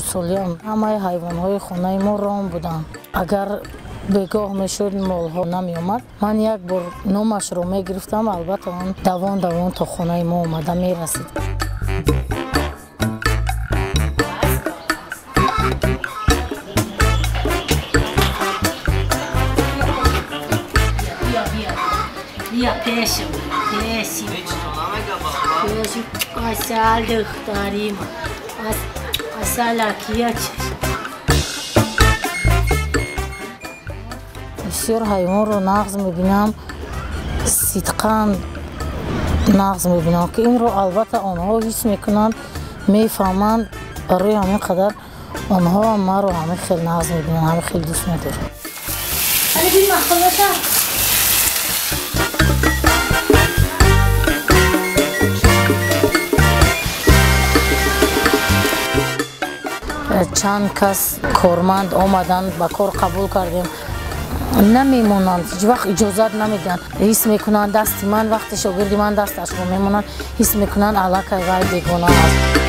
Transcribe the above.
خردسالیام همه حیوان‌های خانه ما رام بودند. اگر بگاه میشد مالها نمی آمد، من یک بار نامش رو می گرفتم، البته آن دوان تا خانه ما آمده می رسید. بیا پیشم اصل دختریم اصل اکیه بسیار حیوان رو نغز میبینم، صدقاً نغز میبینم که این رو البته آنها حس میکنند، میفهمند. برای همین قدر آنها ما رو همه خیلی نغز میبینند، همه خیلی دوست میدارند. چند کس کارمند آمدند، با کار قبول کردیم، نمیمونند، هیچ وقت اجازت نمیدن، حس میکنند دست من وقت شاگردی من دستش رو میمونند، حس میکنند علاقه وای بیگناه است.